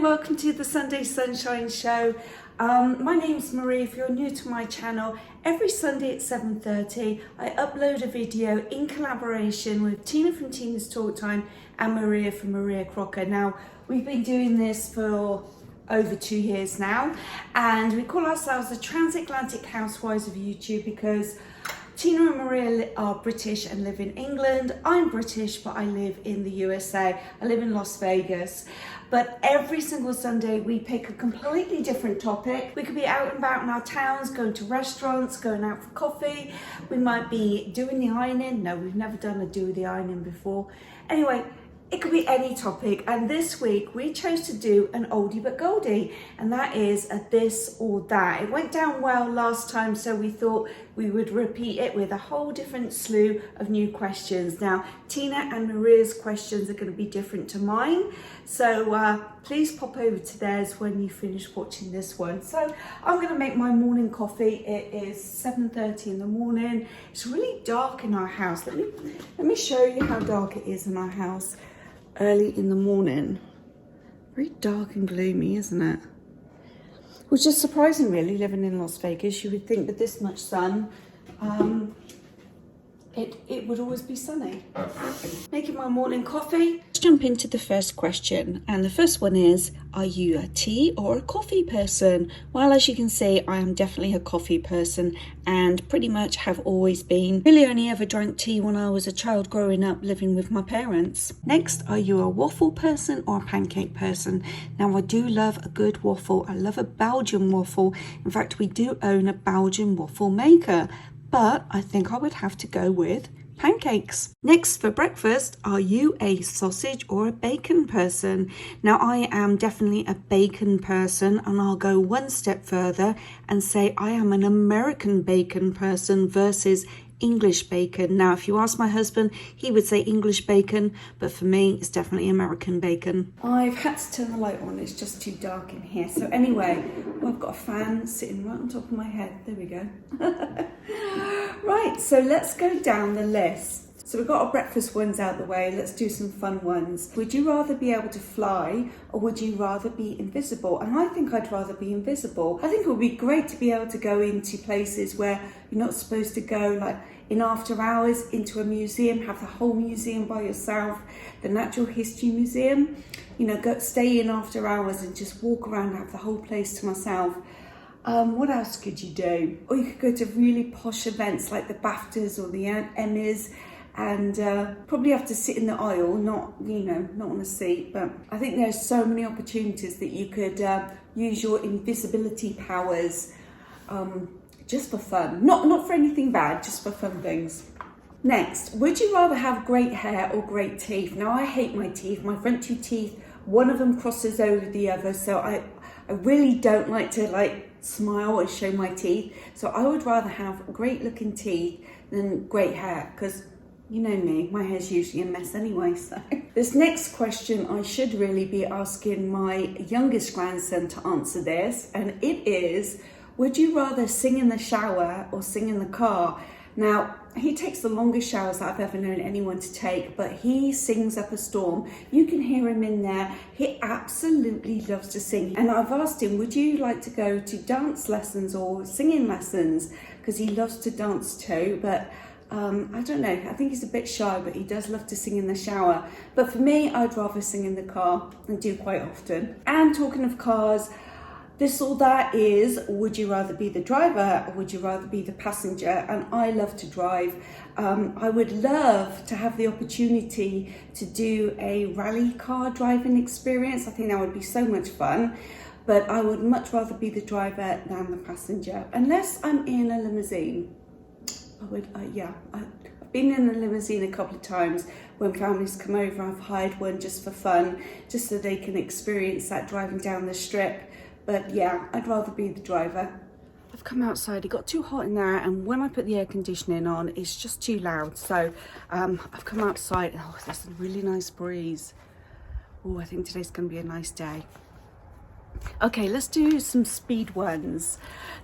welcome to the Sunday Sunshine Show. My name's Marie. If you're new to my channel, every Sunday at 7:30 I upload a video in collaboration with Tina from Tina's Talk Time and Maria from Maria Crocker. Now, we've been doing this for over 2 years now, and we call ourselves the Transatlantic Housewives of YouTube because Tina and Maria are British and live in England. I'm British, but I live in the USA. I live in Las Vegas. But every single Sunday we pick a completely different topic. We could be out and about in our towns, going to restaurants, going out for coffee. We might be doing the ironing. No, we've never done a do the ironing before. Anyway, it could be any topic, and this week we chose to do an oldie but goldie, and that is a this or that. It went down well last time, so we thought we would repeat it with a whole different slew of new questions. Now, Tina and Maria's questions are going to be different to mine, so please pop over to theirs when you finish watching this one. So I'm going to make my morning coffee. It is 7:30 in the morning. It's really dark in our house. Let me show you how dark it is in our house. Early in the morning. Very dark and gloomy, isn't it? Which is surprising, really, living in Las Vegas. You would think with this much sun, it would always be sunny. Making my morning coffee. Let's jump into the first question. And the first one is, are you a tea or a coffee person? Well, as you can see, I am definitely a coffee person and pretty much have always been. Really only ever drank tea when I was a child growing up living with my parents. Next, are you a waffle person or a pancake person? Now, I do love a good waffle. I love a Belgian waffle. In fact, we do own a Belgian waffle maker. But I think I would have to go with pancakes. Next, for breakfast, are you a sausage or a bacon person? Now, I am definitely a bacon person, and I'll go one step further and say I am an American bacon person versus English bacon. Now, if you ask my husband, he would say English bacon, but for me, it's definitely American bacon. I've had to turn the light on. It's just too dark in here. So anyway, I've got a fan sitting right on top of my head. There we go. Right, so let's go down the list. So we've got our breakfast ones out the way. Let's do some fun ones. Would you rather be able to fly or would you rather be invisible? And I think I'd rather be invisible. I think it would be great to be able to go into places where you're not supposed to go, like in after hours, into a museum, have the whole museum by yourself, the Natural History Museum. You know, go stay in after hours and just walk around and have the whole place to myself. What else could you do? Or you could go to really posh events like the BAFTAs or the Emmys, and probably have to sit in the aisle, not on a seat. But I think there's so many opportunities that you could use your invisibility powers just for fun. Not for anything bad, just for fun things. Next, would you rather have great hair or great teeth? Now, I hate my teeth. My front two teeth, one of them crosses over the other, so I really don't like to smile and show my teeth. So I would rather have great looking teeth than great hair, because you know me, my hair's usually a mess anyway. So this next question, I should really be asking my youngest grandson to answer this, and it is, would you rather sing in the shower or sing in the car? Now, he takes the longest showers that I've ever known anyone to take, but he sings up a storm. You can hear him in there. He absolutely loves to sing. And I've asked him, would you like to go to dance lessons or singing lessons? Because he loves to dance too, but I don't know. I think he's a bit shy, but he does love to sing in the shower. But for me, I'd rather sing in the car, and do quite often. And talking of cars, this or that is, would you rather be the driver or would you rather be the passenger? And I love to drive. I would love to have the opportunity to do a rally car driving experience. I think that would be so much fun. But I would much rather be the driver than the passenger, unless I'm in a limousine. I've been in a limousine a couple of times when families come over. I've hired one just for fun, just so they can experience that driving down the strip. But yeah, I'd rather be the driver. I've come outside, it got too hot in there, and when I put the air conditioning on, it's just too loud. So I've come outside, and there's a really nice breeze. Oh, I think today's gonna be a nice day. Okay, let's do some speed ones.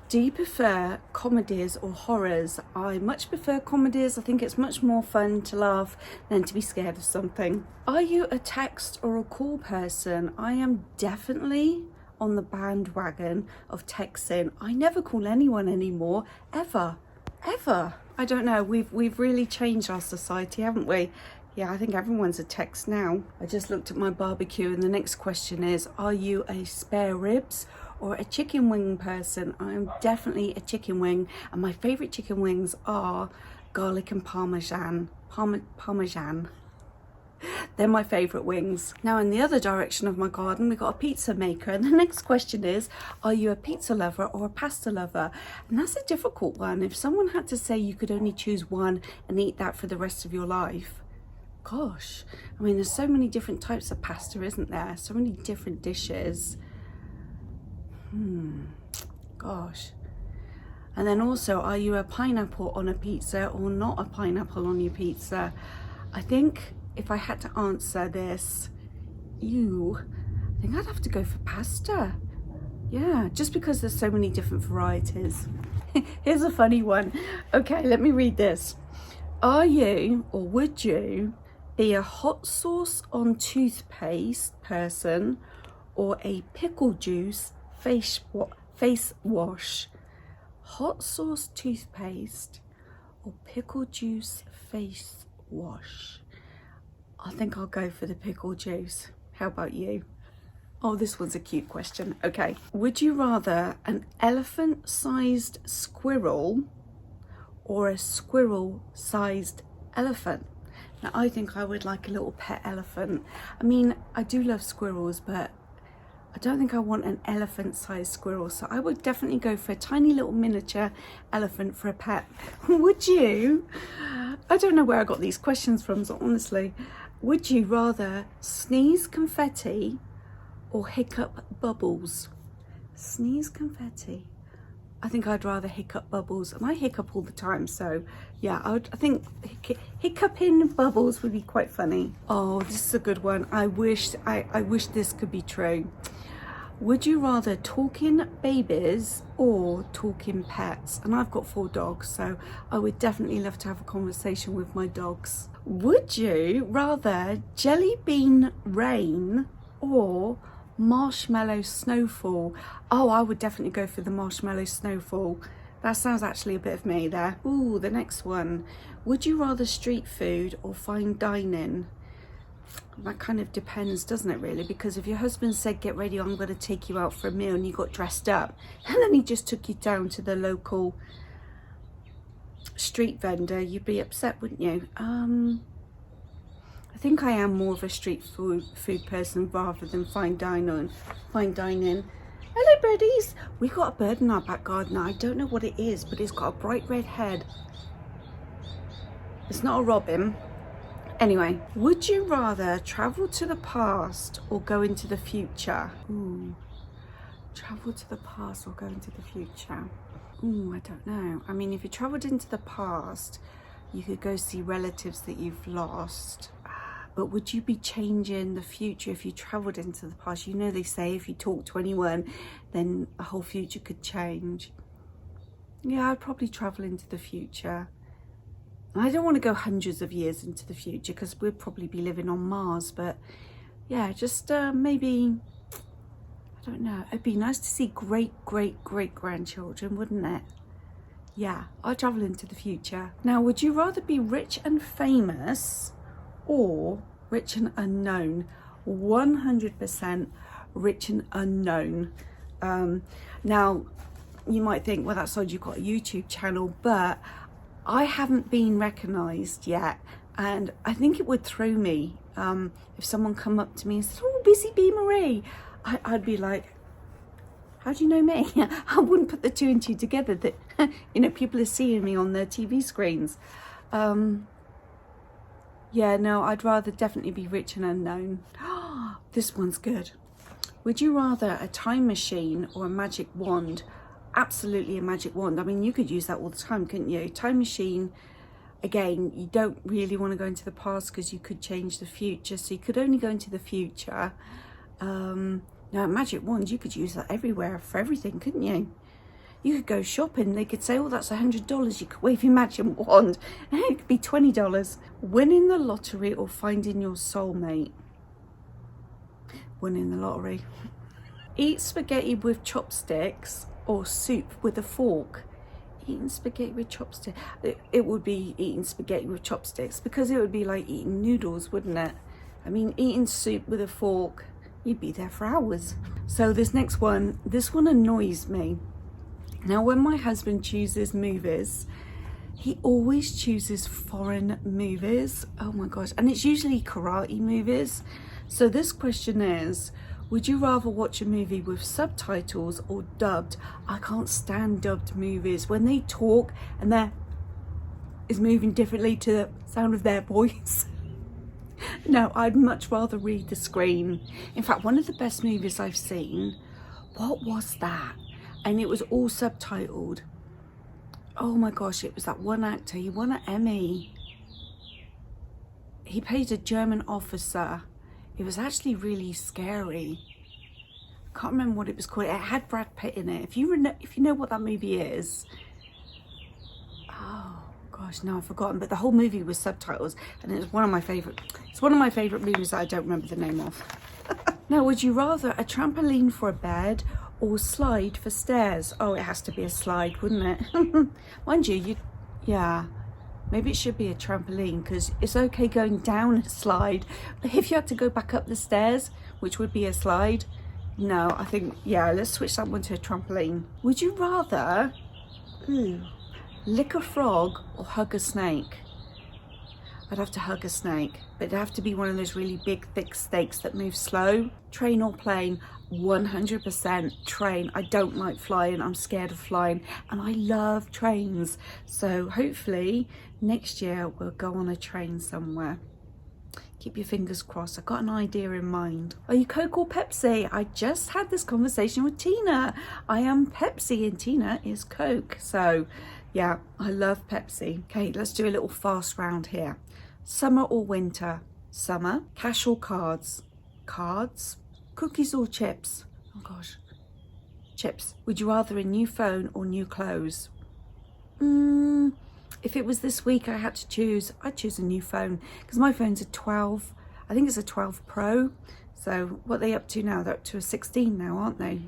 Do you prefer comedies or horrors? I much prefer comedies. I think it's much more fun to laugh than to be scared of something. Are you a text or a call person? I am definitely on the bandwagon of texting. I never call anyone anymore, ever. I don't know, we've really changed our society, haven't we? Yeah, I think everyone's a text now. I just looked at my barbecue and the next question is, are you a spare ribs or a chicken wing person? I'm definitely a chicken wing, and my favourite chicken wings are garlic and parmesan. Parmesan. They're my favourite wings. Now in the other direction of my garden, we've got a pizza maker. And the next question is, are you a pizza lover or a pasta lover? And that's a difficult one. If someone had to say you could only choose one and eat that for the rest of your life, gosh, I mean, there's so many different types of pasta, isn't there? So many different dishes. Gosh. And then also, are you a pineapple on a pizza or not a pineapple on your pizza? I think if I had to answer this, I think I'd have to go for pasta. Yeah, just because there's so many different varieties. Here's a funny one. Okay, let me read this. Are you, or would you, be a hot sauce on toothpaste person or a pickle juice face wash? Hot sauce toothpaste or pickle juice face wash? I think I'll go for the pickle juice. How about you? Oh, this one's a cute question. Okay. Would you rather an elephant-sized squirrel or a squirrel-sized elephant? Now, I think I would like a little pet elephant. I mean, I do love squirrels, but I don't think I want an elephant-sized squirrel. So I would definitely go for a tiny little miniature elephant for a pet. Would you? I don't know where I got these questions from, so honestly. Would you rather sneeze confetti or hiccup bubbles? Sneeze confetti. I think I'd rather hiccup bubbles, and I hiccup all the time, so yeah, I think hiccuping bubbles would be quite funny. Oh, this is a good one. I wish this could be true. Would you rather talking babies or talking pets? And I've got 4 dogs, so I would definitely love to have a conversation with my dogs. Would you rather jelly bean rain or marshmallow snowfall? Oh, I would definitely go for the marshmallow snowfall. That sounds actually a bit of me there. Ooh, the next one. Would you rather street food or fine dining? That kind of depends, doesn't it, really? Because if your husband said, get ready, I'm going to take you out for a meal, and you got dressed up, and then he just took you down to the local street vendor, you'd be upset, wouldn't you? I think I am more of a street food person rather than fine dining. Hello, birdies. We got a bird in our back garden. I don't know what it is, but it's got a bright red head. It's not a robin. Anyway, would you rather travel to the past or go into the future? Ooh, travel to the past or go into the future? Ooh, I don't know. I mean, if you traveled into the past, you could go see relatives that you've lost. But would you be changing the future if you traveled into the past? You know, they say if you talk to anyone, then the whole future could change. Yeah, I'd probably travel into the future. I don't want to go hundreds of years into the future because we'd probably be living on Mars. But yeah, just maybe, I don't know. It'd be nice to see great-great-great-grandchildren, wouldn't it? Yeah, I'll travel into the future. Now, would you rather be rich and famous or rich and unknown? 100% rich and unknown. Now, you might think, well, that's odd, you've got a YouTube channel, but I haven't been recognised yet, and I think it would throw me if someone come up to me and said, oh, Busy Bee Marie. I'd be like, how do you know me? I wouldn't put the 2 and 2 together that, you know, people are seeing me on their TV screens. Yeah, no, I'd rather definitely be rich and unknown. This one's good. Would you rather a time machine or a magic wand? Absolutely a magic wand. I mean, you could use that all the time, couldn't you? Time machine, again, you don't really want to go into the past because you could change the future. So you could only go into the future. Now, a magic wand, you could use that everywhere for everything, couldn't you? You could go shopping, they could say, oh, that's $100. You could wave your magic wand, and it could be $20. Winning the lottery or finding your soulmate? Winning the lottery. Eat spaghetti with chopsticks or soup with a fork? Eating spaghetti with chopsticks. It would be eating spaghetti with chopsticks, because it would be like eating noodles, wouldn't it? I mean, eating soup with a fork, you'd be there for hours. So this next one, this one annoys me. Now, when my husband chooses movies, he always chooses foreign movies. Oh my gosh. And it's usually karate movies. So this question is, would you rather watch a movie with subtitles or dubbed? I can't stand dubbed movies. When they talk and their is moving differently to the sound of their voice. No, I'd much rather read the screen. In fact, one of the best movies I've seen, what was that? And it was all subtitled. Oh my gosh, it was that one actor. He won an Emmy. He played a German officer. It was actually really scary. I can't remember what it was called. It had Brad Pitt in it. If you know what that movie is. Oh gosh, no, I've forgotten. But the whole movie was subtitles, and it was one of my favorite. It's one of my favorite movies that I don't remember the name of. Now, would you rather a trampoline for a bed or slide for stairs? Oh, it has to be a slide, wouldn't it? Mind you, yeah, maybe it should be a trampoline, because it's okay going down a slide, but if you had to go back up the stairs, which would be a slide, no, I think, yeah, let's switch that one to a trampoline. Would you rather lick a frog or hug a snake? I'd have to hug a snake, but it'd have to be one of those really big, thick snakes that move slow. Train or plane? 100% train. I don't like flying. I'm scared of flying, and I love trains. So hopefully next year we'll go on a train somewhere. Keep your fingers crossed. I've got an idea in mind. Are you Coke or Pepsi? I just had this conversation with Tina. I am Pepsi and Tina is Coke. So yeah, I love Pepsi. Okay, let's do a little fast round here. Summer or winter? Summer. Cash or cards? Cards. Cookies or chips? Oh gosh, chips. Would you rather a new phone or new clothes? If it was this week I had to choose, I'd choose a new phone, because my phone's a 12. I think it's a 12 Pro. So what are they up to now? They're up to a 16 now, aren't they?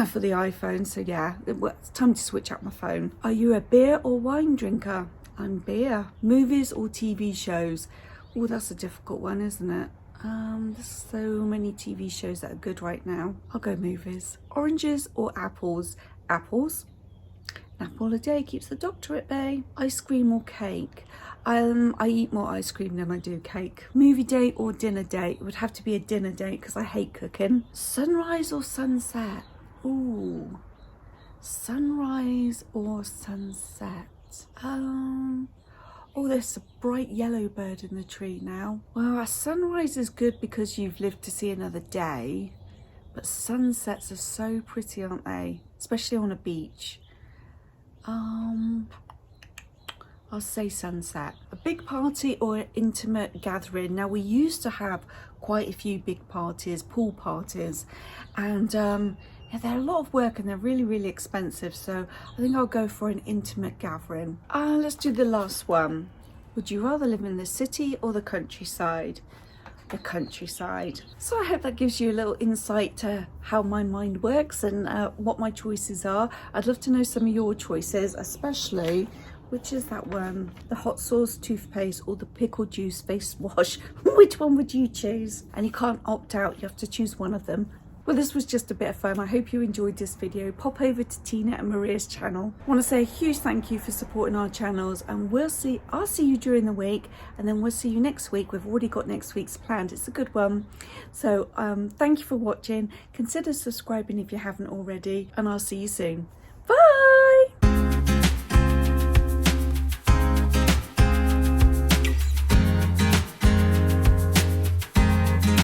For the iPhone. So yeah, it's time to switch out my phone. Are you a beer or wine drinker? I'm beer. Movies or TV shows? Oh, that's a difficult one, isn't it? There's so many TV shows that are good right now. I'll go movies. Oranges or apples? Apples. An apple a day keeps the doctor at bay. Ice cream or cake? I eat more ice cream than I do cake. Movie date or dinner date? It would have to be a dinner date, because I hate cooking. Sunrise or sunset? Ooh, sunrise or sunset? Oh, there's a bright yellow bird in the tree now. Well, a sunrise is good because you've lived to see another day, but sunsets are so pretty, aren't they? Especially on a beach. I'll say sunset. A big party or an intimate gathering? Now, we used to have quite a few big parties, pool parties, and yeah, they're a lot of work and they're really, really expensive. So I think I'll go for an intimate gathering. Let's do the last one. Would you rather live in the city or the countryside? The countryside. So I hope that gives you a little insight to how my mind works and what my choices are. I'd love to know some of your choices, especially which is that one, the hot sauce toothpaste or the pickle juice face wash. Which one would you choose? And you can't opt out, you have to choose one of them. Well, this was just a bit of fun. I hope you enjoyed this video. Pop over to Tina and Maria's channel. I want to say a huge thank you for supporting our channels, and I'll see you during the week, and then we'll see you next week. We've already got next week's planned. It's a good one. So thank you for watching. Consider subscribing if you haven't already, and I'll see you soon.